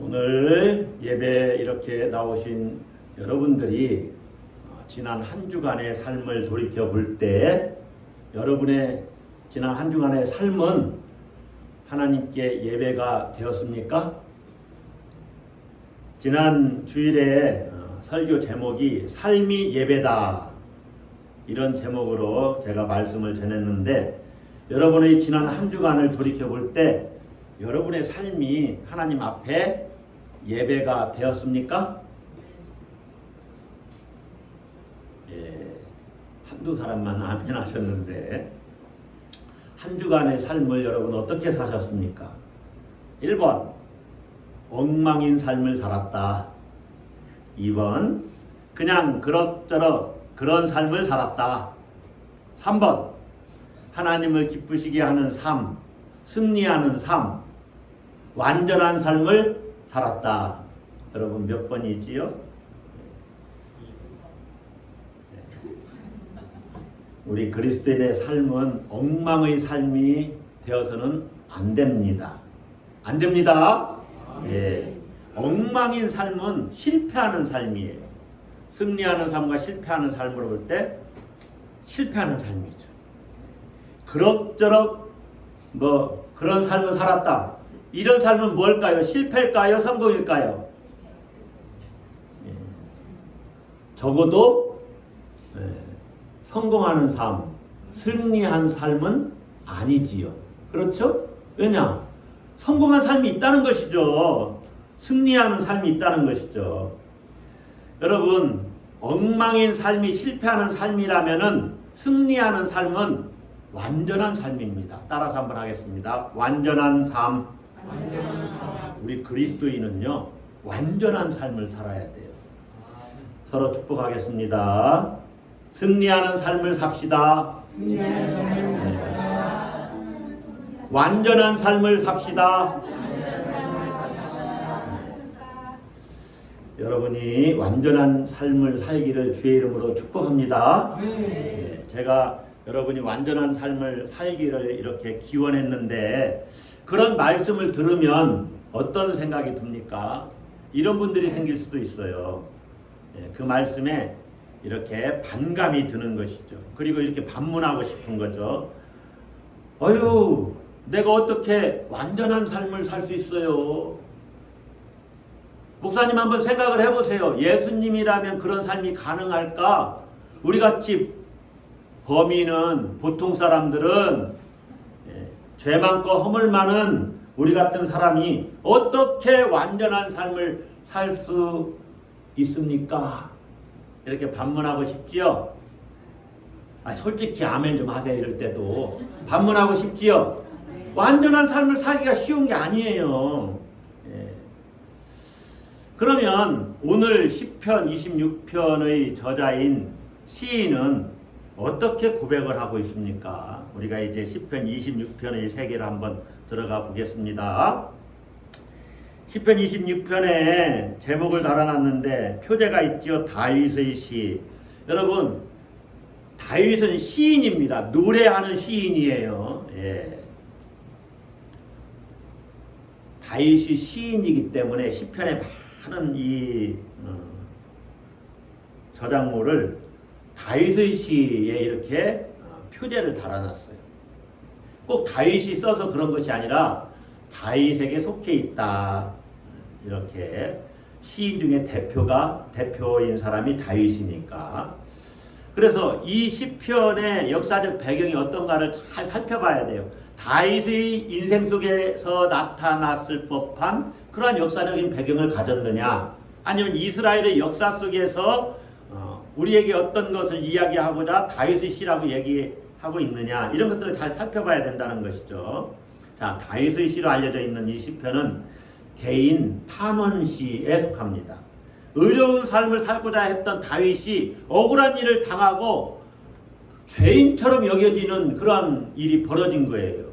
오늘 예배 이렇게 나오신 여러분들이 지난 한 주간의 삶을 돌이켜 볼 때 여러분의 지난 한 주간의 삶은 하나님께 예배가 되었습니까? 지난 주일에 설교 제목이 삶이 예배다 이런 제목으로 제가 말씀을 전했는데 여러분의 지난 한 주간을 돌이켜 볼 때 여러분의 삶이 하나님 앞에 예배가 되었습니까? 예, 한두 사람만 아멘 하셨는데 한 주간의 삶을 여러분 어떻게 사셨습니까? 1번 엉망인 삶을 살았다. 2번 그냥 그럭저럭 그런 삶을 살았다. 3번 하나님을 기쁘시게 하는 삶, 승리하는 삶, 완전한 삶을 살았다. 여러분 몇 번이지요? 우리 그리스도인의 삶은 엉망의 삶이 되어서는 안 됩니다. 안 됩니다. 예. 엉망인 삶은 실패하는 삶이에요. 승리하는 삶과 실패하는 삶으로 볼 때 실패하는 삶이죠. 그럭저럭 그런 삶을 살았다. 이런 삶은 뭘까요? 실패일까요? 성공일까요? 예. 적어도 성공하는 삶, 승리한 삶은 아니지요. 그렇죠? 왜냐? 성공한 삶이 있다는 것이죠. 승리하는 삶이 있다는 것이죠. 여러분, 엉망인 삶이 실패하는 삶이라면은 승리하는 삶은 완전한 삶입니다. 따라서 한번 하겠습니다. 완전한 삶. 우리 그리스도인은요, 완전한 삶을 살아야 돼요. 서로 축복하겠습니다. 승리하는 삶을 삽시다. 완전한 삶을 삽시다. 여러분이 완전한 삶을 살기를 주의 이름으로 축복합니다. 제가 여러분이 완전한 삶을 살기를 이렇게 기원했는데 그런 말씀을 들으면 어떤 생각이 듭니까? 이런 분들이 생길 수도 있어요. 그 말씀에 이렇게 반감이 드는 것이죠. 그리고 이렇게 반문하고 싶은 거죠. 어휴, 내가 어떻게 완전한 삶을 살 수 있어요? 목사님 한번 생각을 해보세요. 예수님이라면 그런 삶이 가능할까? 우리같이 범인은, 보통 사람들은 죄 많고 허물 많은 우리 같은 사람이 어떻게 완전한 삶을 살 수 있습니까? 이렇게 반문하고 싶지요? 솔직히 아멘 좀 하세요. 이럴 때도 반문하고 싶지요? 완전한 삶을 살기가 쉬운 게 아니에요. 그러면 오늘 시편 26편의 저자인 시인은 어떻게 고백을 하고 있습니까? 우리가 이제 시편 26편의 세계를 한번 들어가 보겠습니다. 시편 26편에 제목을 달아놨는데 표제가 있죠. 다윗의 시. 여러분, 다윗은 시인입니다. 노래하는 시인이에요. 예. 다윗이 시인이기 때문에 시편에 많은 이 저작물을 다윗의 시에 이렇게 표제를 달아놨어요. 꼭 다윗이 써서 그런 것이 아니라 다윗에게 속해 있다. 이렇게 시인 중에 대표인 사람이 다윗이니까. 그래서 이 시편의 역사적 배경이 어떤가를 잘 살펴봐야 돼요. 다윗의 인생 속에서 나타났을 법한 그러한 역사적인 배경을 가졌느냐, 아니면 이스라엘의 역사 속에서 우리에게 어떤 것을 이야기하고자 다윗의 시라고 얘기하고 있느냐, 이런 것들을 잘 살펴봐야 된다는 것이죠. 자, 다윗의 시로 알려져 있는 이 시편은 개인 탄원시에 속합니다. 의로운 삶을 살고자 했던 다윗이 억울한 일을 당하고 죄인처럼 여겨지는 그러한 일이 벌어진 거예요.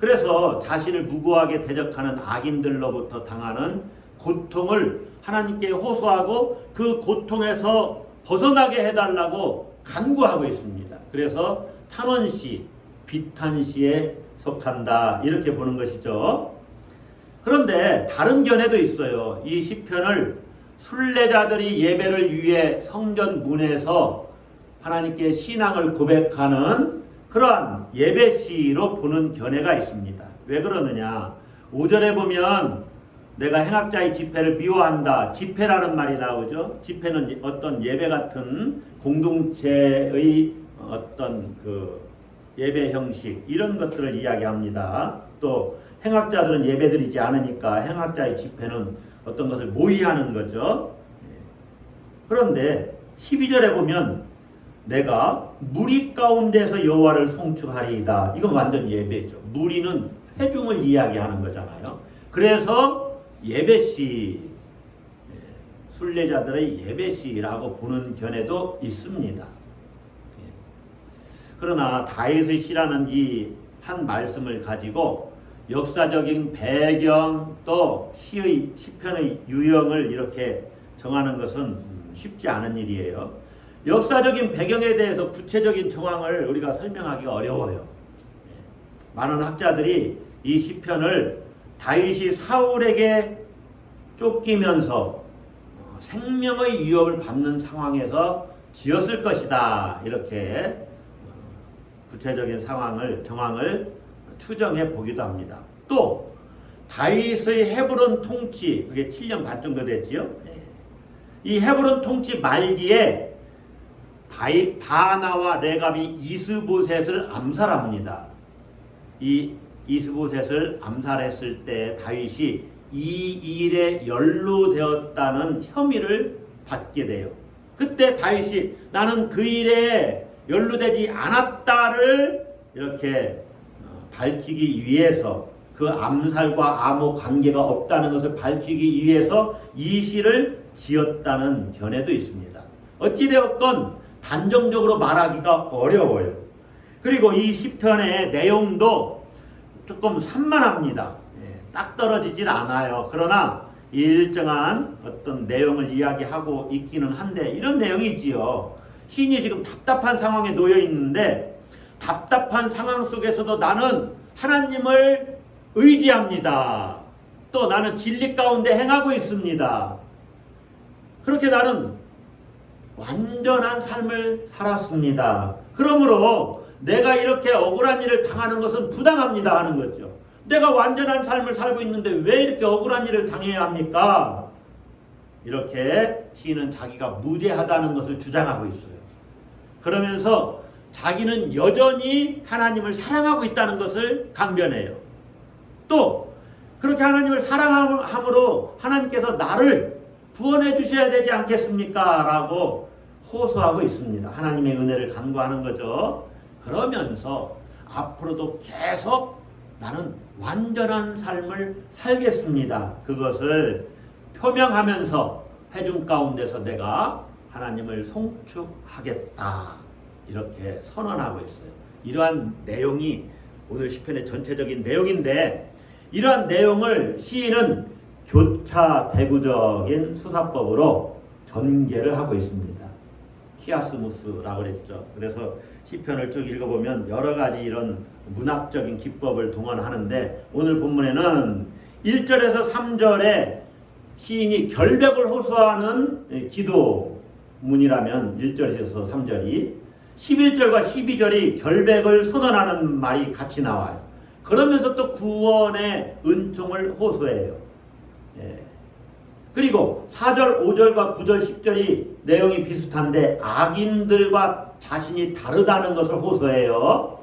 그래서 자신을 무고하게 대적하는 악인들로부터 당하는 고통을 하나님께 호소하고 그 고통에서 벗어나게 해달라고 간구하고 있습니다. 그래서 탄원시, 비탄시에 속한다, 이렇게 보는 것이죠. 그런데 다른 견해도 있어요. 이 시편을 순례자들이 예배를 위해 성전 문에서 하나님께 신앙을 고백하는 그러한 예배시로 보는 견해가 있습니다. 왜 그러느냐? 5절에 보면 내가 행악자의 집회를 미워한다. 집회라는 말이 나오죠. 집회는 어떤 예배 같은 공동체의 어떤 그 예배 형식 이런 것들을 이야기합니다. 또 행악자들은 예배드리지 않으니까 행악자의 집회는 어떤 것을 모의하는 거죠. 그런데 12절에 보면 내가 무리 가운데서 여호와를 송축하리이다. 이건 완전 예배죠. 무리는 회중을 이야기하는 거잖아요. 그래서 예배시, 순례자들의 예배시라고 보는 견해도 있습니다. 그러나 다윗의 시라는 이 한 말씀을 가지고 역사적인 배경 또 시편의 유형을 이렇게 정하는 것은 쉽지 않은 일이에요. 역사적인 배경에 대해서 구체적인 정황을 우리가 설명하기가 어려워요. 많은 학자들이 이 시편을 다윗이 사울에게 쫓기면서 생명의 위협을 받는 상황에서 지었을 것이다. 이렇게 구체적인 정황을 추정해 보기도 합니다. 또 다윗의 헤브론 통치, 그게 7년 반 정도 됐지요. 이 헤브론 통치 말기에 바나와 레갑이 이스보셋을 암살합니다. 이 이스보셋을 암살했을 때 다윗이 이 일에 연루되었다는 혐의를 받게 돼요. 그때 다윗이 나는 그 일에 연루되지 않았다를 이렇게 밝히기 위해서 그 암살과 아무 관계가 없다는 것을 밝히기 위해서 이 시를 지었다는 견해도 있습니다. 어찌되었건 단정적으로 말하기가 어려워요. 그리고 이 시편의 내용도 조금 산만합니다. 딱 떨어지질 않아요. 그러나 일정한 어떤 내용을 이야기하고 있기는 한데 이런 내용이 있지요. 시인이 지금 답답한 상황에 놓여 있는데 답답한 상황 속에서도 나는 하나님을 의지합니다. 또 나는 진리 가운데 행하고 있습니다. 그렇게 나는 완전한 삶을 살았습니다. 그러므로 내가 이렇게 억울한 일을 당하는 것은 부당합니다 하는 거죠. 내가 완전한 삶을 살고 있는데 왜 이렇게 억울한 일을 당해야 합니까? 이렇게 시인은 자기가 무죄하다는 것을 주장하고 있어요. 그러면서 자기는 여전히 하나님을 사랑하고 있다는 것을 강변해요. 또 그렇게 하나님을 사랑함으로 하나님께서 나를 구원해 주셔야 되지 않겠습니까? 라고 호소하고 있습니다. 하나님의 은혜를 간구하는 거죠. 그러면서 앞으로도 계속 나는 완전한 삶을 살겠습니다. 그것을 표명하면서 회중 가운데서 내가 하나님을 송축하겠다. 이렇게 선언하고 있어요. 이러한 내용이 오늘 시편의 전체적인 내용인데 이러한 내용을 시인은 교차대구적인 수사법으로 전개를 하고 있습니다. 키아스무스라고 그랬죠. 그래서 시편을 쭉 읽어보면 여러 가지 이런 문학적인 기법을 동원하는데 오늘 본문에는 1절에서 3절에 시인이 결백을 호소하는 기도문이라면 1절에서 3절이 11절과 12절이 결백을 선언하는 말이 같이 나와요. 그러면서 또 구원의 은총을 호소해요. 그리고 4절, 5절과 9절, 10절이 내용이 비슷한데 악인들과 자신이 다르다는 것을 호소해요.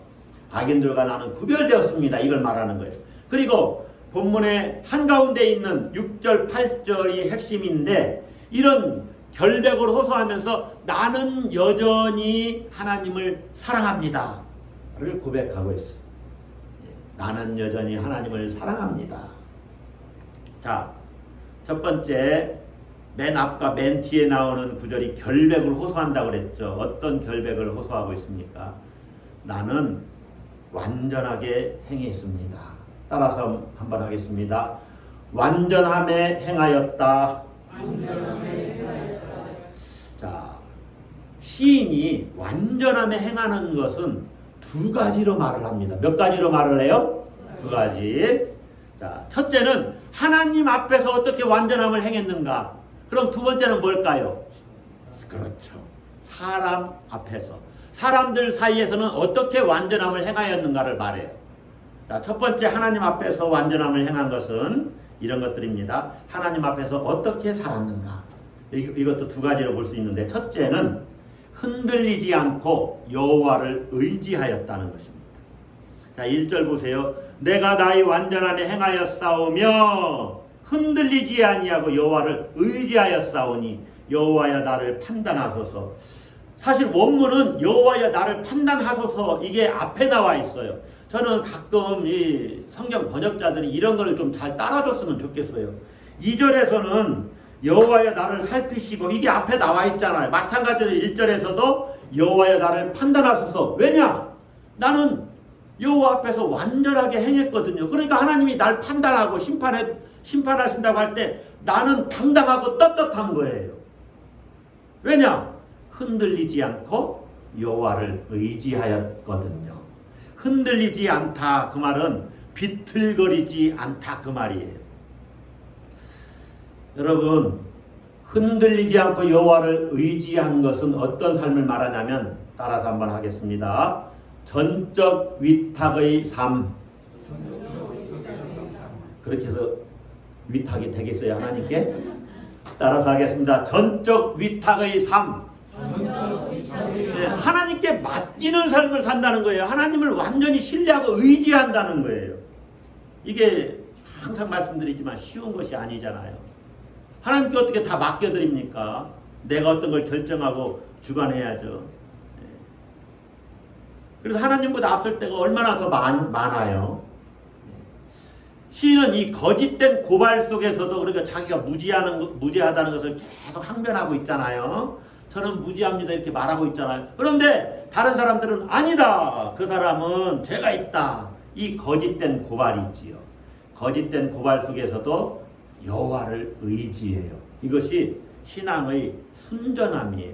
악인들과 나는 구별되었습니다. 이걸 말하는 거예요. 그리고 본문의 한가운데 있는 6절, 8절이 핵심인데 이런 결백을 호소하면서 나는 여전히 하나님을 사랑합니다. 를 고백하고 있어요. 나는 여전히 하나님을 사랑합니다. 자, 첫 번째 맨 앞과 맨 뒤에 나오는 구절이 결백을 호소한다고 그랬죠. 어떤 결백을 호소하고 있습니까? 나는 완전하게 행했습니다. 따라서 한번 하겠습니다. 완전함에 행하였다. 자, 시인이 완전함에 행하는 것은 두 가지로 말을 합니다. 몇 가지로 말을 해요? 두 가지. 자, 첫째는 하나님 앞에서 어떻게 완전함을 행했는가. 그럼 두 번째는 뭘까요? 그렇죠. 사람 앞에서, 사람들 사이에서는 어떻게 완전함을 행하였는가를 말해요. 자, 첫 번째 하나님 앞에서 완전함을 행한 것은 이런 것들입니다. 하나님 앞에서 어떻게 살았는가. 이것도 두 가지로 볼 수 있는데, 첫째는 흔들리지 않고 여호와를 의지하였다는 것입니다. 자, 1절 보세요. 내가 나의 완전함에 행하였사오며 흔들리지 아니하고 여호와를 의지하였사오니 여호와여 나를 판단하소서. 사실 원문은 여호와여 나를 판단하소서, 이게 앞에 나와 있어요. 저는 가끔 이 성경 번역자들이 이런 걸 좀 잘 따라줬으면 좋겠어요. 2절에서는 여호와여 나를 살피시고, 이게 앞에 나와 있잖아요. 마찬가지로 1절에서도 여호와여 나를 판단하소서. 왜냐? 나는 여호와 앞에서 완전하게 행했거든요. 그러니까 하나님이 날 판단하고 심판하신다고 할 때 나는 당당하고 떳떳한 거예요. 왜냐? 흔들리지 않고 여호와를 의지하였거든요. 흔들리지 않다, 그 말은 비틀거리지 않다, 그 말이에요. 여러분, 흔들리지 않고 여호와를 의지한 것은 어떤 삶을 말하냐면, 따라서 한번 하겠습니다. 전적 위탁의 삶. 그렇게 해서 위탁이 되겠어요, 하나님께? 따라서 하겠습니다. 전적 위탁의 삶. 네, 하나님께 맡기는 삶을 산다는 거예요. 하나님을 완전히 신뢰하고 의지한다는 거예요. 이게 항상 말씀드리지만 쉬운 것이 아니잖아요. 하나님께 어떻게 다 맡겨드립니까? 내가 어떤 걸 결정하고 주관해야죠. 그래서 하나님보다 앞설 때가 얼마나 더 많아요. 시인은 이 거짓된 고발 속에서도, 그러니까 자기가 무죄하다는 것을 계속 항변하고 있잖아요. 저는 무죄합니다 이렇게 말하고 있잖아요. 그런데 다른 사람들은 아니다, 그 사람은 죄가 있다. 이 거짓된 고발이 있지요. 거짓된 고발 속에서도 여호와를 의지해요. 이것이 신앙의 순전함이에요.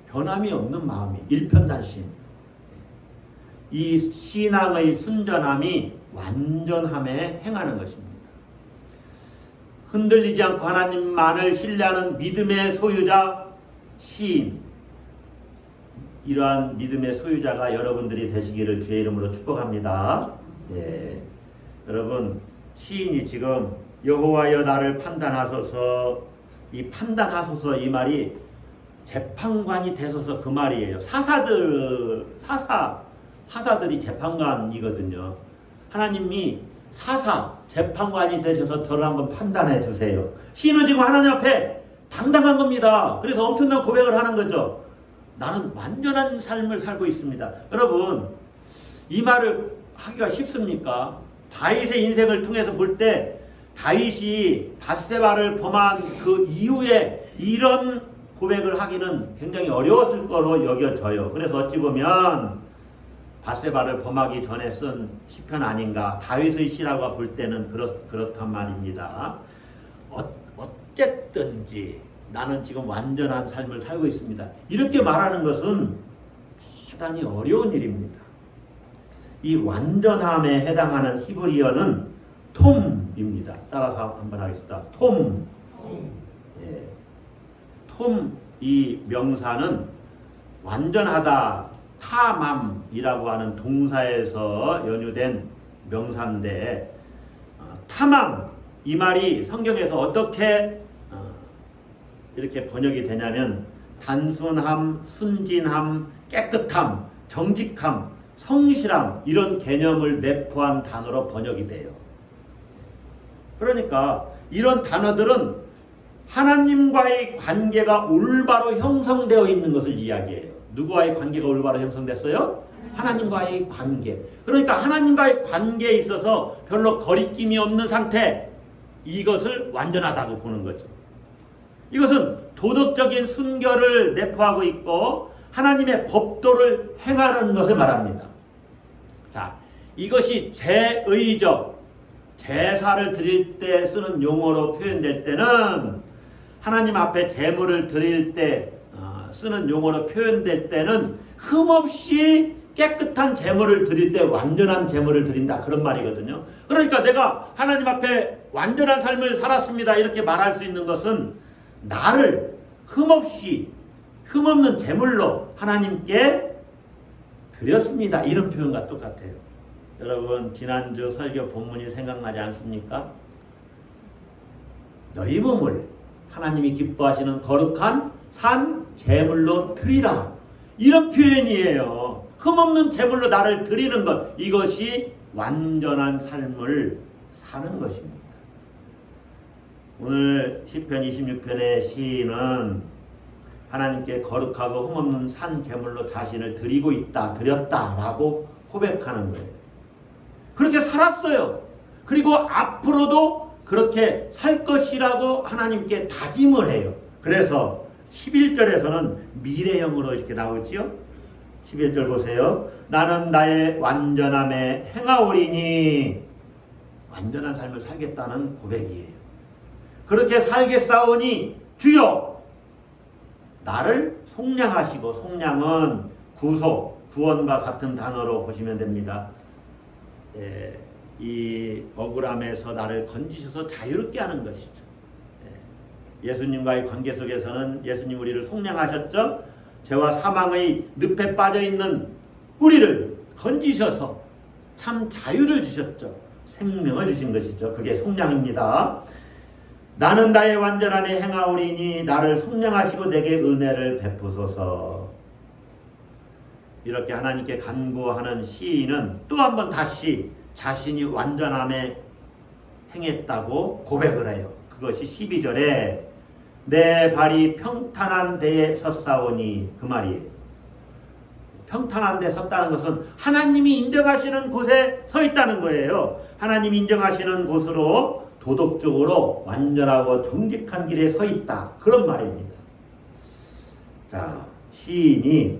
변함이 없는 마음이, 일편단심. 이 신앙의 순전함이 완전함에 행하는 것입니다. 흔들리지 않고 하나님만을 신뢰하는 믿음의 소유자 시인, 이러한 믿음의 소유자가 여러분들이 되시기를 주의 이름으로 축복합니다. 예. 여러분, 시인이 지금 여호와여 나를 판단하소서, 이 판단하소서 이 말이 재판관이 되소서 그 말이에요. 사사들이 재판관이거든요. 하나님이 재판관이 되셔서 저를 한번 판단해 주세요. 시인은 지금 하나님 앞에 당당한 겁니다. 그래서 엄청난 고백을 하는 거죠. 나는 완전한 삶을 살고 있습니다. 여러분, 이 말을 하기가 쉽습니까? 다윗의 인생을 통해서 볼 때 다윗이 밧세바를 범한 그 이후에 이런 고백을 하기는 굉장히 어려웠을 거로 여겨져요. 그래서 어찌 보면 밧세바를 범하기 전에 쓴 시편 아닌가, 다윗의 시라고 볼 때는 그렇단 말입니다. 어쨌든지 나는 지금 완전한 삶을 살고 있습니다. 이렇게 말하는 것은 대단히 어려운 일입니다. 이 완전함에 해당하는 히브리어는 톰입니다. 따라서 한번 하겠습니다. 톰. 예. 톰, 이 명사는 완전하다, 타맘이라고 하는 동사에서 연유된 명사인데, 타맘, 이 말이 성경에서 어떻게 이렇게 번역이 되냐면 단순함, 순진함, 깨끗함, 정직함, 성실함, 이런 개념을 내포한 단어로 번역이 돼요. 그러니까 이런 단어들은 하나님과의 관계가 올바로 형성되어 있는 것을 이야기해요. 누구와의 관계가 올바로 형성됐어요? 하나님과의 관계. 그러니까 하나님과의 관계에 있어서 별로 거리낌이 없는 상태, 이것을 완전하다고 보는 거죠. 이것은 도덕적인 순결을 내포하고 있고 하나님의 법도를 행하는 것을 말합니다. 자, 이것이 제의적, 제사를 드릴 때 쓰는 용어로 표현될 때는, 하나님 앞에 제물을 드릴 때 쓰는 용어로 표현될 때는 흠없이 깨끗한 제물을 드릴 때 완전한 제물을 드린다 그런 말이거든요. 그러니까 내가 하나님 앞에 완전한 삶을 살았습니다 이렇게 말할 수 있는 것은 나를 흠없는 제물로 하나님께 드렸습니다 이런 표현과 똑같아요. 여러분 지난주 설교 본문이 생각나지 않습니까? 너희 몸을 하나님이 기뻐하시는 거룩한 산 제물로 드리라 이런 표현이에요. 흠없는 제물로 나를 드리는 것 이것이 완전한 삶을 사는 것입니다. 오늘 시편 26편의 시인은 하나님께 거룩하고 흠없는 산 제물로 자신을 드렸다라고 고백하는 거예요. 그렇게 살았어요. 그리고 앞으로도 그렇게 살 것이라고 하나님께 다짐을 해요. 그래서 11절에서는 미래형으로 이렇게 나오지요. 11절 보세요. 나는 나의 완전함에 행하오리니 완전한 삶을 살겠다는 고백이에요. 그렇게 살겠사오니 주여 나를 속량하시고 송량은 구원과 같은 단어로 보시면 됩니다. 이 억울함에서 나를 건지셔서 자유롭게 하는 것이죠. 예수님과의 관계 속에서는 예수님 우리를 속량하셨죠. 죄와 사망의 늪에 빠져있는 우리를 건지셔서 참 자유를 주셨죠. 생명을 주신 것이죠. 그게 속량입니다. 나는 나의 완전함에 행하오리니 나를 속량하시고 내게 은혜를 베푸소서. 이렇게 하나님께 간구하는 시인은 또 한 번 다시 자신이 완전함에 행했다고 고백을 해요. 그것이 12절에 내 발이 평탄한 데에 섰사오니 그 말이에요. 평탄한 데 섰다는 것은 하나님이 인정하시는 곳에 서 있다는 거예요. 하나님이 인정하시는 곳으로 도덕적으로 완전하고 정직한 길에 서 있다. 그런 말입니다. 자, 시인이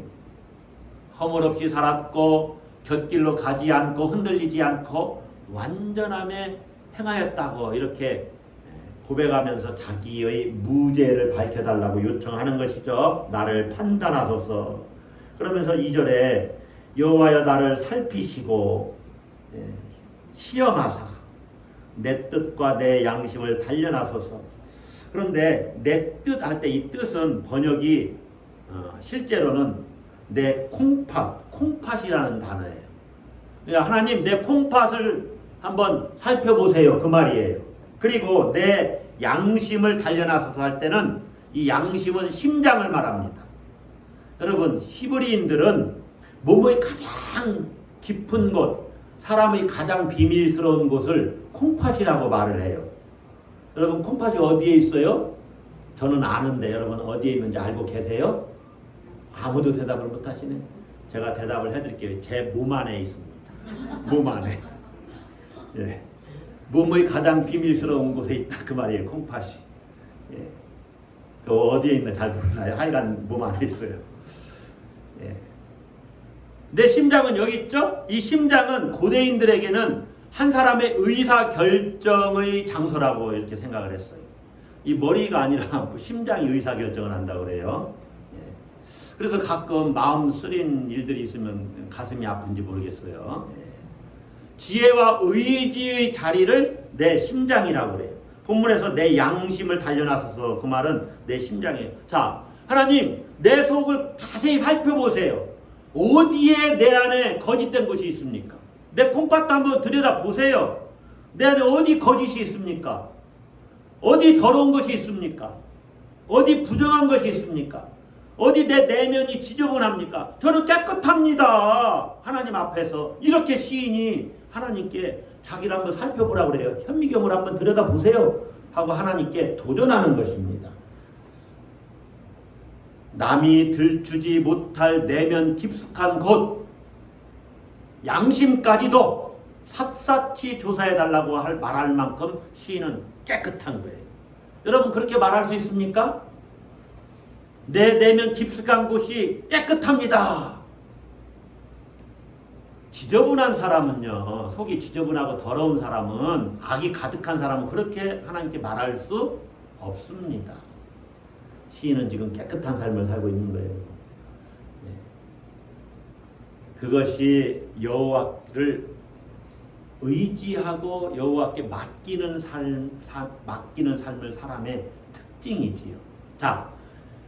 허물 없이 살았고 곁길로 가지 않고 흔들리지 않고 완전함에 행하였다고 이렇게 고백하면서 자기의 무죄를 밝혀달라고 요청하는 것이죠. 나를 판단하소서. 그러면서 2절에 여호와여 나를 살피시고 시험하사 내 뜻과 내 양심을 단련하소서. 그런데 내 뜻 할 때 이 뜻은 번역이 실제로는 내 콩팥이라는 단어예요. 그러니까 하나님 내 콩팥을 한번 살펴보세요 그 말이에요. 그리고 내 양심을 단련하소서 할 때는 이 양심은 심장을 말합니다. 여러분 히브리인들은 몸의 가장 깊은 곳, 사람의 가장 비밀스러운 곳을 콩팥이라고 말을 해요. 여러분 콩팥이 어디에 있어요? 저는 아는데 여러분 어디에 있는지 알고 계세요? 아무도 대답을 못하시네. 제가 대답을 해드릴게요. 제 몸 안에 있습니다. 몸 안에. 예. 몸의 가장 비밀스러운 곳에 있다 그 말이에요. 콩팥이. 예. 그 어디에 있나 잘 몰라요. 하여간 몸 안에 있어요. 예. 내 심장은 여기 있죠? 이 심장은 고대인들에게는 한 사람의 의사 결정의 장소라고 이렇게 생각을 했어요. 이 머리가 아니라 심장이 의사 결정을 한다고 그래요. 예. 그래서 가끔 마음 쓰린 일들이 있으면 가슴이 아픈지 모르겠어요. 예. 지혜와 의지의 자리를 내 심장이라고 그래요. 본문에서 내 양심을 단련하소서 그 말은 내 심장이에요. 자, 하나님 내 속을 자세히 살펴보세요. 어디에 내 안에 거짓된 것이 있습니까? 내 콩팥도 한번 들여다보세요. 내 안에 어디 거짓이 있습니까? 어디 더러운 것이 있습니까? 어디 부정한 것이 있습니까? 어디 내 내면이 지저분합니까? 저는 깨끗합니다. 하나님 앞에서. 이렇게 시인이 하나님께 자기를 한번 살펴보라고 그래요. 현미경을 한번 들여다보세요 하고 하나님께 도전하는 것입니다. 남이 들추지 못할 내면 깊숙한 곳, 양심까지도 샅샅이 조사해달라고 말할 만큼 시인은 깨끗한 거예요. 여러분 그렇게 말할 수 있습니까? 내 내면 깊숙한 곳이 깨끗합니다. 지저분한 사람은요, 속이 지저분하고 더러운 사람은, 악이 가득한 사람은 그렇게 하나님께 말할 수 없습니다. 시인은 지금 깨끗한 삶을 살고 있는 거예요. 그것이 여호와를 의지하고 여호와께 맡기는 삶을 사람의 특징이지요. 자,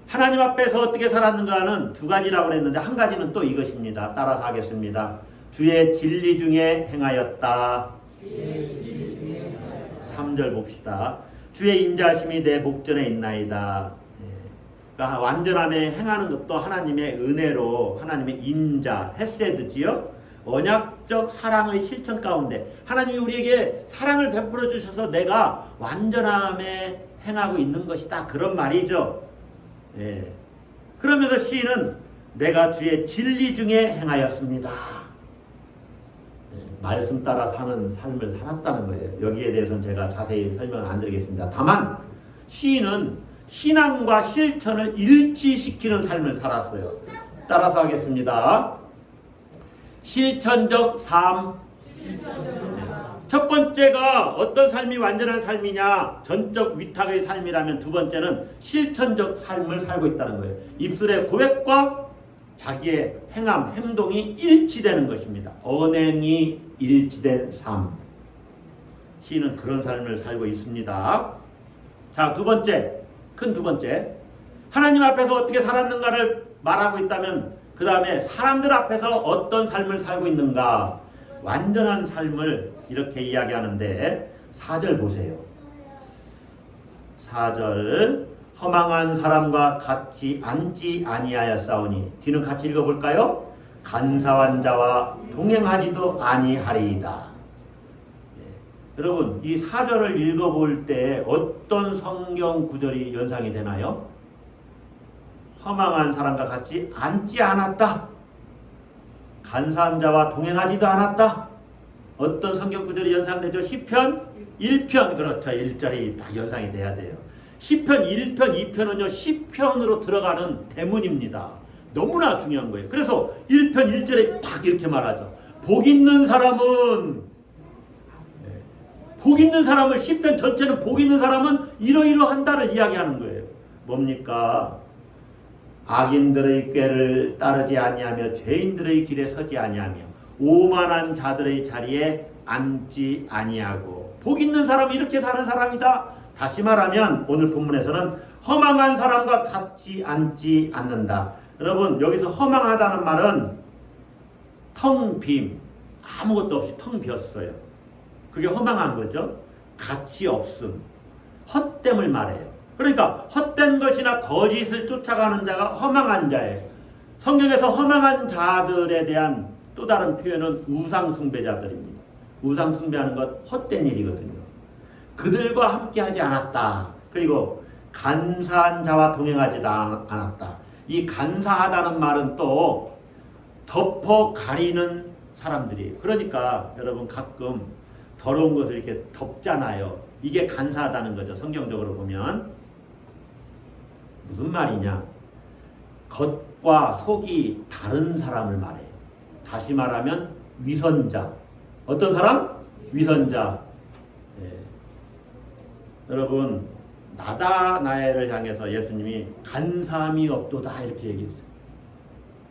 하나님 앞에서 어떻게 살았는가는 두 가지라고 했는데 한 가지는 또 이것입니다. 따라서 하겠습니다. 주의 진리 중에 행하였다. 3절 봅시다. 주의 인자심이 내 목전에 있나이다. 그러니까 완전함에 행하는 것도 하나님의 은혜로 하나님의 인자, 헤세드지요. 언약적 사랑의 실천 가운데 하나님이 우리에게 사랑을 베풀어 주셔서 내가 완전함에 행하고 있는 것이다. 그런 말이죠. 예. 그러면서 시인은 내가 주의 진리 중에 행하였습니다. 예. 말씀 따라 사는 삶을 살았다는 거예요. 여기에 대해서는 제가 자세히 설명을 안 드리겠습니다. 다만 시인은 신앙과 실천을 일치시키는 삶을 살았어요. 따라서 하겠습니다. 실천적 삶. 첫 번째가 어떤 삶이 완전한 삶이냐? 전적 위탁의 삶이라면 두 번째는 실천적 삶을 살고 있다는 거예요. 입술의 고백과 자기의 행함, 행동이 일치되는 것입니다. 언행이 일치된 삶. 시인은 그런 삶을 살고 있습니다. 자, 두 번째, 큰 두 번째. 하나님 앞에서 어떻게 살았는가를 말하고 있다면 그 다음에 사람들 앞에서 어떤 삶을 살고 있는가? 완전한 삶을 이렇게 이야기하는데 4절 보세요. 4절 허망한 사람과 같이 앉지 아니하였사오니 뒤는 같이 읽어볼까요? 간사한 자와 동행하지도 아니하리이다. 여러분 이 4절을 읽어볼 때 어떤 성경 구절이 연상이 되나요? 허망한 사람과 같이 앉지 않았다. 간사한 자와 동행하지도 않았다. 어떤 성경 구절이 연상되죠? 시편 1편. 그렇죠. 1절이 다 연상이 돼야 돼요. 시편 1편, 2편은요. 시편으로 들어가는 대문입니다. 너무나 중요한 거예요. 그래서 1편 1절에 딱 이렇게 말하죠. 복 있는 사람은 시편 전체는 복 있는 사람은 이러이러한다를 이야기하는 거예요. 뭡니까? 악인들의 꾀를 따르지 아니하며 죄인들의 길에 서지 아니하며 오만한 자들의 자리에 앉지 아니하고 복 있는 사람은 이렇게 사는 사람이다. 다시 말하면 오늘 본문에서는 허망한 사람과 같이 앉지 않는다. 여러분 여기서 허망하다는 말은 텅 빔, 아무것도 없이 텅 비었어요. 그게 허망한 거죠. 가치 없음, 헛됨을 말해요. 그러니까 헛된 것이나 거짓을 쫓아가는 자가 허망한 자예요. 성경에서 허망한 자들에 대한 또 다른 표현은 우상숭배자들입니다. 우상숭배하는 것 헛된 일이거든요. 그들과 함께하지 않았다. 그리고 간사한 자와 동행하지도 않았다. 이 간사하다는 말은 또 덮어 가리는 사람들이에요. 그러니까 여러분 가끔 더러운 것을 이렇게 덮잖아요. 이게 간사하다는 거죠. 성경적으로 보면. 무슨 말이냐? 겉과 속이 다른 사람을 말해요. 다시 말하면 위선자. 어떤 사람? 위선자. 예. 여러분 나다 나를 향해서 예수님이 간사함이 없도다 이렇게 얘기했어요.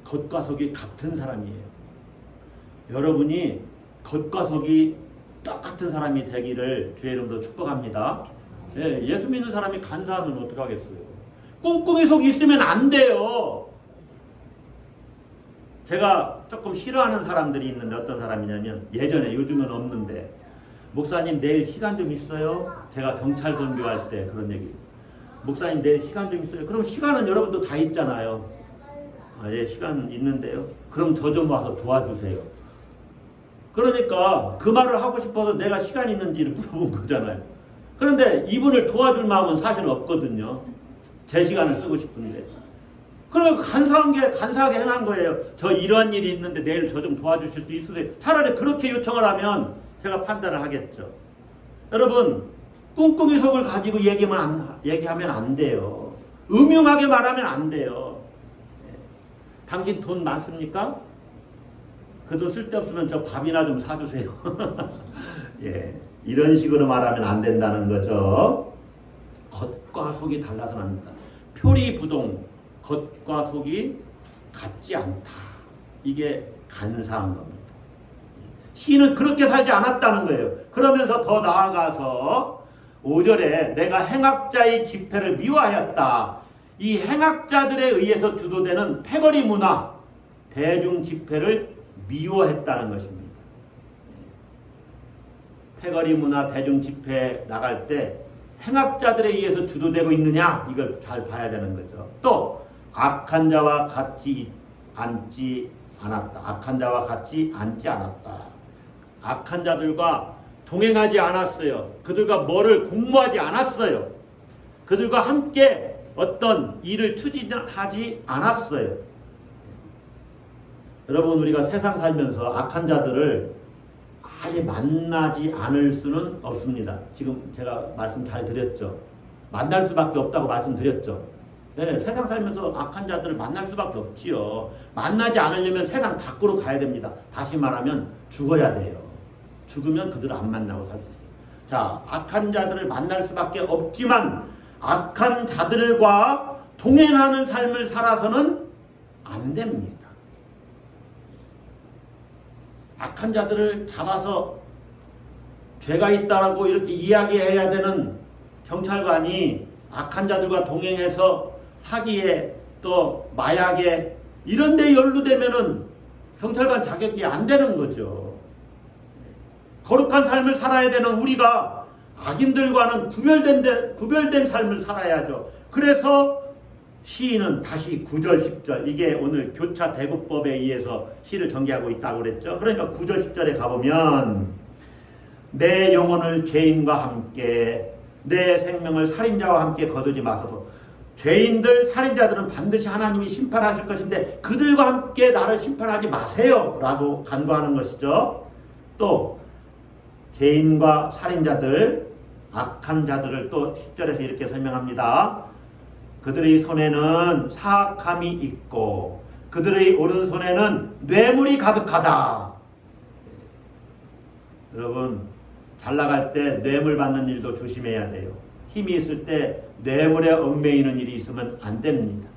겉과 속이 같은 사람이에요. 여러분이 겉과 속이 똑같은 사람이 되기를 주의 이름으로 축복합니다. 예, 예수 믿는 사람이 간사하면 어떡하겠어요? 꿍꿍이 속이 있으면 안 돼요. 제가 조금 싫어하는 사람들이 있는데 어떤 사람이냐면 예전에 요즘은 없는데 목사님 내일 시간 좀 있어요? 제가 경찰 선교할 때 그런 얘기. 목사님 내일 시간 좀 있어요? 그럼 시간은 여러분도 다 있잖아요. 아, 예, 시간 있는데요. 그럼 저 좀 와서 도와주세요. 그러니까 그 말을 하고 싶어서 내가 시간 있는지를 물어본 거잖아요. 그런데 이분을 도와줄 마음은 사실 없거든요. 제 시간을 쓰고 싶은데. 그럼 간사하게 행한 거예요. 저 이러한 일이 있는데 내일 저 좀 도와주실 수 있으세요? 차라리 그렇게 요청을 하면 제가 판단을 하겠죠. 여러분 꿍꿍이 속을 가지고 얘기하면 안 돼요. 음흉하게 말하면 안 돼요. 당신 돈 많습니까? 그 돈 쓸데없으면 저 밥이나 좀 사주세요. 예, 이런 식으로 말하면 안 된다는 거죠. 겉과 속이 달라서는 안 된다. 표리부동, 겉과 속이 같지 않다. 이게 간사한 겁니다. 시인은 그렇게 살지 않았다는 거예요. 그러면서 더 나아가서 5절에 내가 행악자의 집회를 미워하였다. 이 행악자들에 의해서 주도되는 패거리 문화, 대중 집회를 미워했다는 것입니다. 패거리 문화, 대중 집회 나갈 때 행악자들에 의해서 주도되고 있느냐, 이걸 잘 봐야 되는 거죠. 또 악한 자와 같이 앉지 않았다. 악한 자와 같이 앉지 않았다. 악한 자들과 동행하지 않았어요. 그들과 뭐를 공모하지 않았어요. 그들과 함께 어떤 일을 추진하지 않았어요. 여러분, 우리가 세상 살면서 악한 자들을 아예 만나지 않을 수는 없습니다. 지금 제가 말씀 잘 드렸죠. 만날 수밖에 없다고 말씀드렸죠. 네, 세상 살면서 악한 자들을 만날 수밖에 없지요. 만나지 않으려면 세상 밖으로 가야 됩니다. 다시 말하면 죽어야 돼요. 죽으면 그들을 안 만나고 살 수 있어요. 자, 악한 자들을 만날 수밖에 없지만 악한 자들과 동행하는 삶을 살아서는 안 됩니다. 악한 자들을 잡아서 죄가 있다라고 이렇게 이야기해야 되는 경찰관이 악한 자들과 동행해서 사기에 또 마약에 이런 데 연루되면은 경찰관 자격이 안 되는 거죠. 거룩한 삶을 살아야 되는 우리가 악인들과는 구별된 삶을 살아야죠. 그래서 시인은 다시 9절 10절, 이게 오늘 교차 대구법에 의해서 시를 전개하고 있다고 그랬죠. 그러니까 9절 10절에 가보면 내 영혼을 죄인과 함께 내 생명을 살인자와 함께 거두지 마소서. 죄인들, 살인자들은 반드시 하나님이 심판하실 것인데 그들과 함께 나를 심판하지 마세요 라고 간구하는 것이죠. 또 죄인과 살인자들, 악한 자들을 또 10절에서 이렇게 설명합니다. 그들의 손에는 사악함이 있고 그들의 오른손에는 뇌물이 가득하다. 여러분, 잘 나갈 때 뇌물 받는 일도 조심해야 돼요. 힘이 있을 때 뇌물에 얽매이는 일이 있으면 안 됩니다.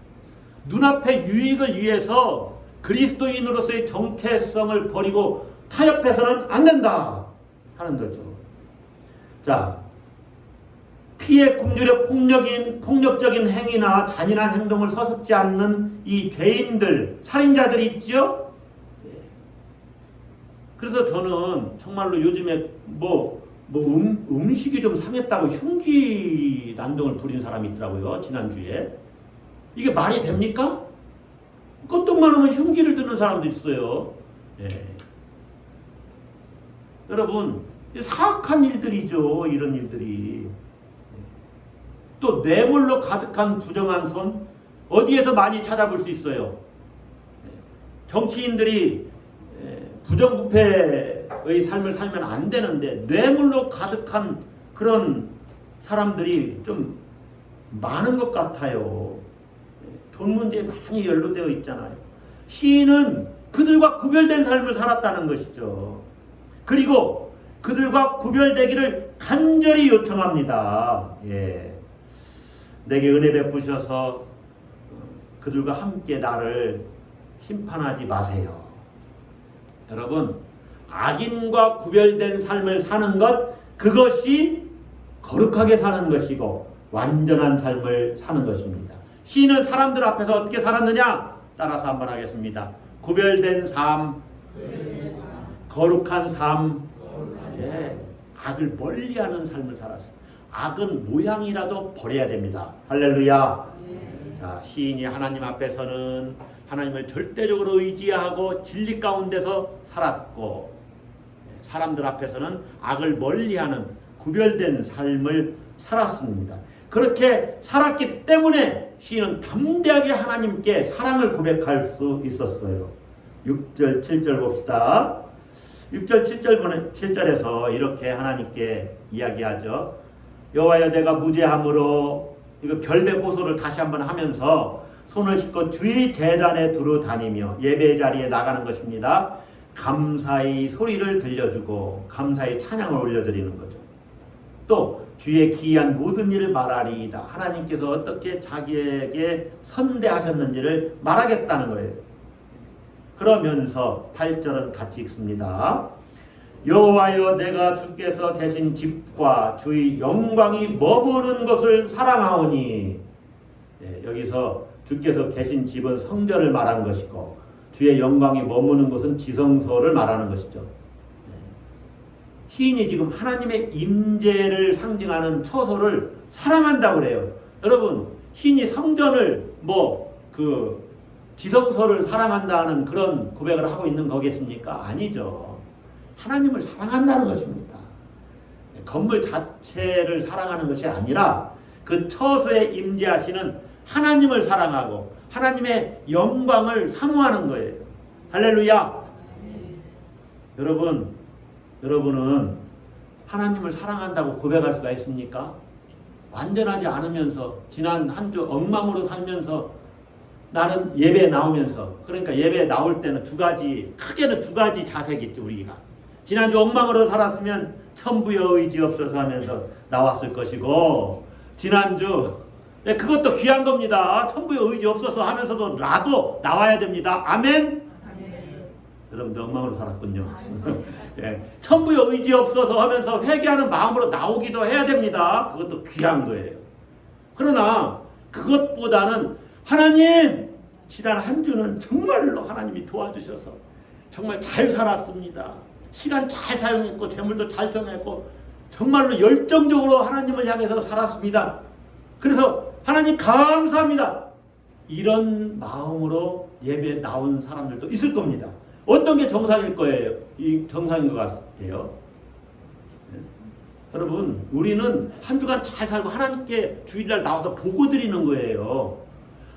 눈앞의 유익을 위해서 그리스도인으로서의 정체성을 버리고 타협해서는 안 된다 하는 거죠. 자, 피해 굶주려 폭력적인 행위나 잔인한 행동을 서슴지 않는 이 죄인들, 살인자들이 있지요. 그래서 저는 정말로 요즘에 음식이 좀 상했다고 흉기 난동을 부린 사람이 있더라고요. 지난주에. 이게 말이 됩니까? 껍데기만 하면 흉기를 드는 사람도 있어요. 예. 여러분, 사악한 일들이죠. 이런 일들이. 또 뇌물로 가득한 부정한 손, 어디에서 많이 찾아볼 수 있어요. 정치인들이 부정부패의 삶을 살면 안 되는데 뇌물로 가득한 그런 사람들이 좀 많은 것 같아요. 돈 문제에 많이 연루되어 있잖아요. 시인은 그들과 구별된 삶을 살았다는 것이죠. 그리고 그들과 구별되기를 간절히 요청합니다. 예. 내게 은혜 베푸셔서 그들과 함께 나를 심판하지 마세요. 여러분, 악인과 구별된 삶을 사는 것, 그것이 거룩하게 사는 것이고 완전한 삶을 사는 것입니다. 시인은 사람들 앞에서 어떻게 살았느냐? 따라서 한번 하겠습니다. 구별된 삶, 거룩한 삶, 예, 악을 멀리하는 삶을 살았습니다. 악은 모양이라도 버려야 됩니다. 할렐루야. 자, 시인이 하나님 앞에서는 하나님을 절대적으로 의지하고 진리 가운데서 살았고, 사람들 앞에서는 악을 멀리하는 구별된 삶을 살았습니다. 그렇게 살았기 때문에 시인은 담대하게 하나님께 사랑을 고백할 수 있었어요. 6절 7절 봅시다. 6절 7절에서 이렇게 하나님께 이야기하죠. 여호와여, 내가 무죄함으로, 이거 결백 호소를 다시 한번 하면서 손을 씻고 주의 제단에 두루 다니며 예배 자리에 나가는 것입니다. 감사의 소리를 들려주고 감사의 찬양을 올려드리는 거죠. 또 주의 기이한 모든 일을 말하리이다. 하나님께서 어떻게 자기에게 선대하셨는지를 말하겠다는 거예요. 그러면서 8절은 같이 읽습니다. 여호와여 내가 주께서 계신 집과 주의 영광이 머무는 것을 사랑하오니. 여기서 주께서 계신 집은 성전을 말한 것이고 주의 영광이 머무는 곳은 지성소를 말하는 것이죠. 시인이 지금 하나님의 임재를 상징하는 처소를 사랑한다고 그래요. 여러분, 시인이 성전을 지성소를 사랑한다는 그런 고백을 하고 있는 거겠습니까? 아니죠. 하나님을 사랑한다는 것입니다. 건물 자체를 사랑하는 것이 아니라 그 처소에 임재하시는 하나님을 사랑하고 하나님의 영광을 사모하는 거예요. 할렐루야. 여러분은 하나님을 사랑한다고 고백할 수가 있습니까? 완전하지 않으면서 지난 한 주 엉망으로 살면서 나는 예배에 나오면서, 그러니까 예배에 나올 때는 크게는 두 가지 자세겠죠. 우리가 지난주 엉망으로 살았으면 천부의 의지 없어서 하면서 나왔을 것이고, 지난주 그것도 귀한 겁니다. 천부의 의지 없어서 하면서도 나도 나와야 됩니다. 아멘. 여러분들 엉망으로 살았군요. 천부의 의지 없어서 하면서 회개하는 마음으로 나오기도 해야 됩니다. 그것도 귀한 거예요. 그러나 그것보다는 하나님, 지난 한 주는 정말로 하나님이 도와주셔서 정말 잘 살았습니다. 시간 잘 사용했고 재물도 잘 사용했고 정말로 열정적으로 하나님을 향해서 살았습니다. 그래서 하나님 감사합니다. 이런 마음으로 예배에 나온 사람들도 있을 겁니다. 어떤 게 정상일 거예요? 이 정상인 것 같아요. 여러분, 우리는 한 주간 잘 살고 하나님께 주일날 나와서 보고 드리는 거예요.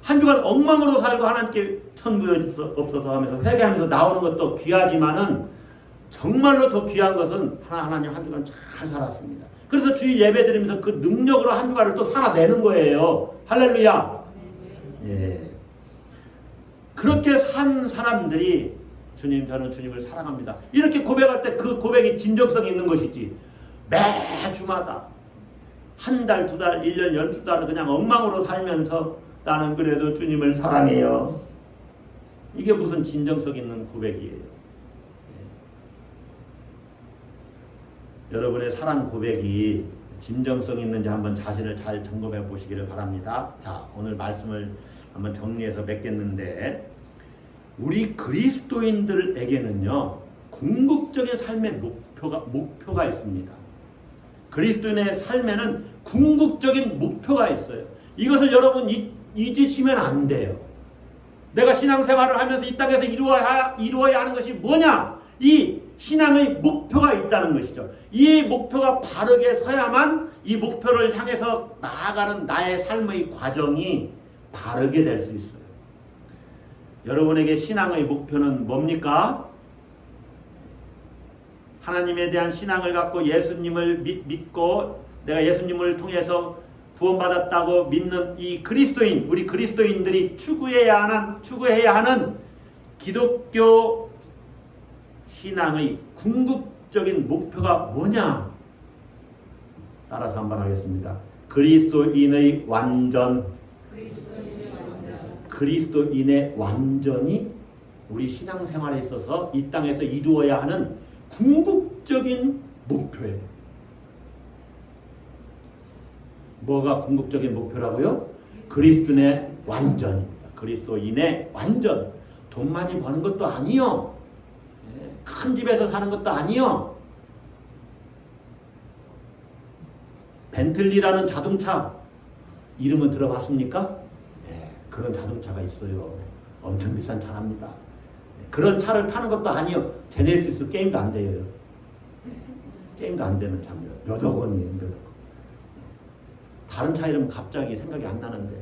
한 주간 엉망으로 살고 하나님께 천부에 없어서 하면서 회개하면서 나오는 것도 귀하지만은 정말로 더 귀한 것은 하나님 한 주간 잘 살았습니다. 그래서 주일 예배 드리면서 그 능력으로 한 주간을 또 살아내는 거예요. 할렐루야. 예. 그렇게 산 사람들이 주님, 저는 주님을 사랑합니다. 이렇게 고백할 때 그 고백이 진정성이 있는 것이지, 매주마다 한 달, 두 달, 1년, 12달을 그냥 엉망으로 살면서 나는 그래도 주님을 사랑해요. 이게 무슨 진정성 있는 고백이에요. 여러분의 사랑 고백이 진정성 있는지 한번 자신을 잘 점검해 보시기를 바랍니다. 자, 오늘 말씀을 한번 정리해서 맺겠는데, 우리 그리스도인들에게는요, 궁극적인 삶의 목표가 있습니다. 그리스도인의 삶에는 궁극적인 목표가 있어요. 이것을 여러분 잊으시면 안 돼요. 내가 신앙생활을 하면서 이 땅에서 이루어야 하는 것이 뭐냐? 이 신앙의 목표가 있다는 것이죠. 이 목표가 바르게 서야만 이 목표를 향해서 나아가는 나의 삶의 과정이 바르게 될 수 있어요. 여러분에게 신앙의 목표는 뭡니까? 하나님에 대한 신앙을 갖고 예수님을 믿고 내가 예수님을 통해서 구원받았다고 믿는 이 그리스도인, 우리 그리스도인들이 추구해야 하는 기독교 신앙의 궁극적인 목표가 뭐냐? 따라서 한번 하겠습니다. 그리스도인의 완전이 우리 신앙생활에 있어서 이 땅에서 이루어야 하는 궁극적인 목표예요. 뭐가 궁극적인 목표라고요? 그리스도인의 완전입니다. 그리스도인의 완전. 돈 많이 버는 것도 아니요. 큰 집에서 사는 것도 아니요. 벤틀리라는 자동차 이름은 들어봤습니까? 그런 자동차가 있어요. 엄청 비싼 차랍니다. 그런 차를 타는 것도 아니요. 제네시스 게임도 안 돼요. 게임도 안 되는 차입니다. 몇억 원이에요. 몇억 원. 다른 차 이름 갑자기 생각이 안 나는데,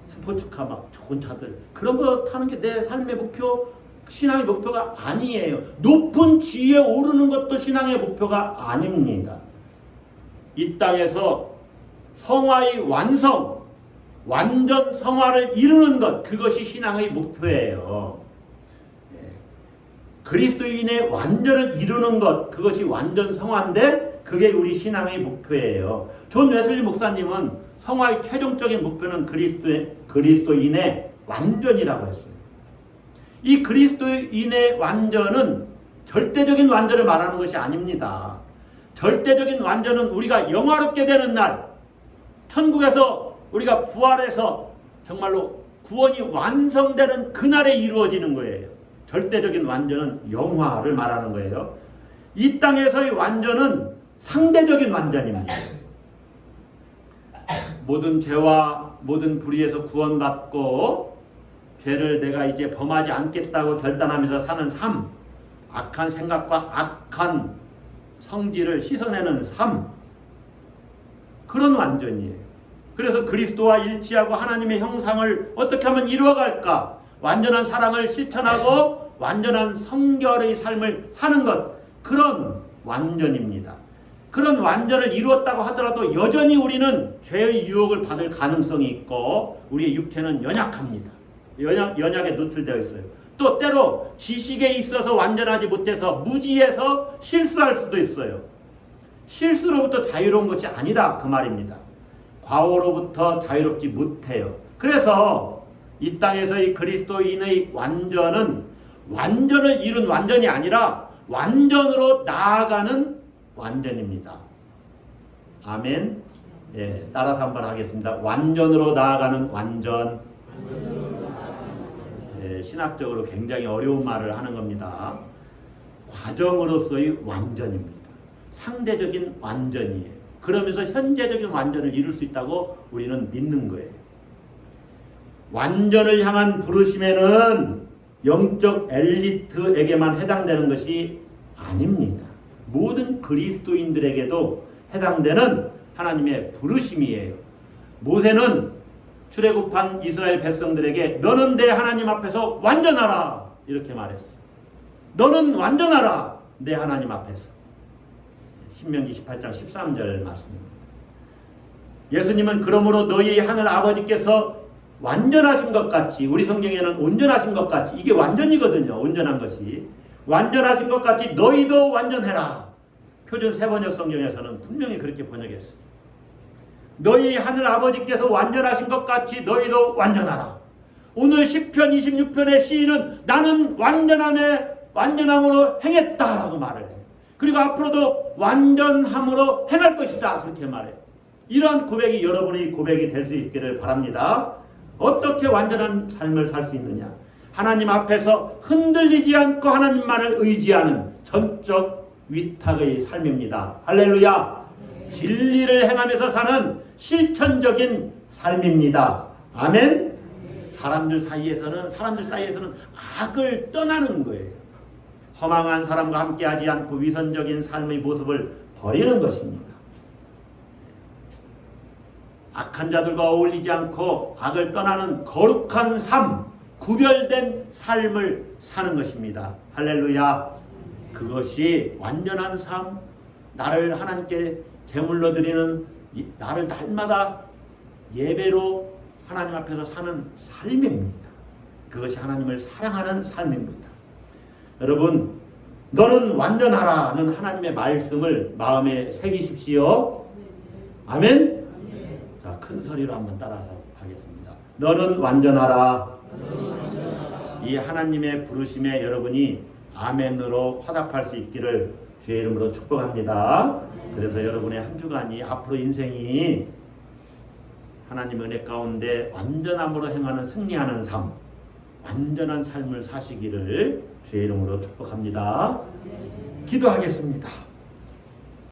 스포츠카 막 좋은 차들, 그런 거 타는 게 내 삶의 목표, 신앙의 목표가 아니에요. 높은 지위에 오르는 것도 신앙의 목표가 아닙니다. 이 땅에서 성화의 완전 성화를 이루는 것, 그것이 신앙의 목표예요. 그리스도인의 완전을 이루는 것, 그것이 완전 성화인데 그게 우리 신앙의 목표예요. 존 웨슬리 목사님은 성화의 최종적인 목표는 그리스도인의 완전이라고 했어요. 이 그리스도인의 완전은 절대적인 완전을 말하는 것이 아닙니다. 절대적인 완전은 우리가 영화롭게 되는 날, 천국에서 우리가 부활해서 정말로 구원이 완성되는 그날에 이루어지는 거예요. 절대적인 완전은 영화를 말하는 거예요. 이 땅에서의 완전은 상대적인 완전입니다. 모든 죄와 모든 불의에서 구원받고 죄를 내가 이제 범하지 않겠다고 결단하면서 사는 삶, 악한 생각과 악한 성질을 씻어내는 삶, 그런 완전이에요. 그래서 그리스도와 일치하고 하나님의 형상을 어떻게 하면 이루어갈까? 완전한 사랑을 실천하고 완전한 성결의 삶을 사는 것, 그런 완전입니다. 그런 완전을 이루었다고 하더라도 여전히 우리는 죄의 유혹을 받을 가능성이 있고 우리의 육체는 연약합니다. 연약에 노출되어 있어요. 또 때로 지식에 있어서 완전하지 못해서 무지해서 실수할 수도 있어요. 실수로부터 자유로운 것이 아니다, 그 말입니다. 과오로부터 자유롭지 못해요. 그래서 이 땅에서의 그리스도인의 완전은 완전을 이룬 완전이 아니라 완전으로 나아가는 완전입니다. 아멘. 예, 따라서 한번 하겠습니다. 완전으로 나아가는 완전. 예, 신학적으로 굉장히 어려운 말을 하는 겁니다. 과정으로서의 완전입니다. 상대적인 완전이에요. 그러면서 현재적인 완전을 이룰 수 있다고 우리는 믿는 거예요. 완전을 향한 부르심에는 영적 엘리트에게만 해당되는 것이 아닙니다. 모든 그리스도인들에게도 해당되는 하나님의 부르심이에요. 모세는 출애굽한 이스라엘 백성들에게 너는 내 하나님 앞에서 완전하라 이렇게 말했어요. 너는 완전하라 내 하나님 앞에서. 신명기 18장 13절 말씀입니다. 예수님은 그러므로 너희 하늘 아버지께서 완전하신 것 같이, 우리 성경에는 온전하신 것 같이, 이게 완전이거든요. 온전한 것이 완전하신 것 같이 너희도 완전해라. 표준 세번역 성경에서는 분명히 그렇게 번역했어요. 너희 하늘 아버지께서 완전하신 것 같이 너희도 완전하라. 오늘 시편 26편의 시인은 나는 완전함으로 행했다라고 말을 해요. 그리고 앞으로도 완전함으로 행할 것이다 그렇게 말해요. 이러한 고백이 여러분의 고백이 될 수 있기를 바랍니다. 어떻게 완전한 삶을 살 수 있느냐? 하나님 앞에서 흔들리지 않고 하나님만을 의지하는 전적 위탁의 삶입니다. 할렐루야. 진리를 행하면서 사는 실천적인 삶입니다. 아멘. 사람들 사이에서는 악을 떠나는 거예요. 허망한 사람과 함께하지 않고 위선적인 삶의 모습을 버리는 것입니다. 악한 자들과 어울리지 않고 악을 떠나는 거룩한 삶, 구별된 삶을 사는 것입니다. 할렐루야. 그것이 완전한 삶, 나를 하나님께 제물로 드리는, 나를 날마다 예배로 하나님 앞에서 사는 삶입니다. 그것이 하나님을 사랑하는 삶입니다. 여러분, 너는 완전하라는 하나님의 말씀을 마음에 새기십시오. 아멘. 자, 큰 소리로 한번 따라하겠습니다. 너는 완전하라. 이 하나님의 부르심에 여러분이 아멘으로 화답할 수 있기를 주의 이름으로 축복합니다. 그래서 여러분의 한 주간이, 앞으로 인생이 하나님 은혜 가운데 완전함으로 행하는, 승리하는 삶, 완전한 삶을 사시기를 주의 이름으로 축복합니다. 기도하겠습니다.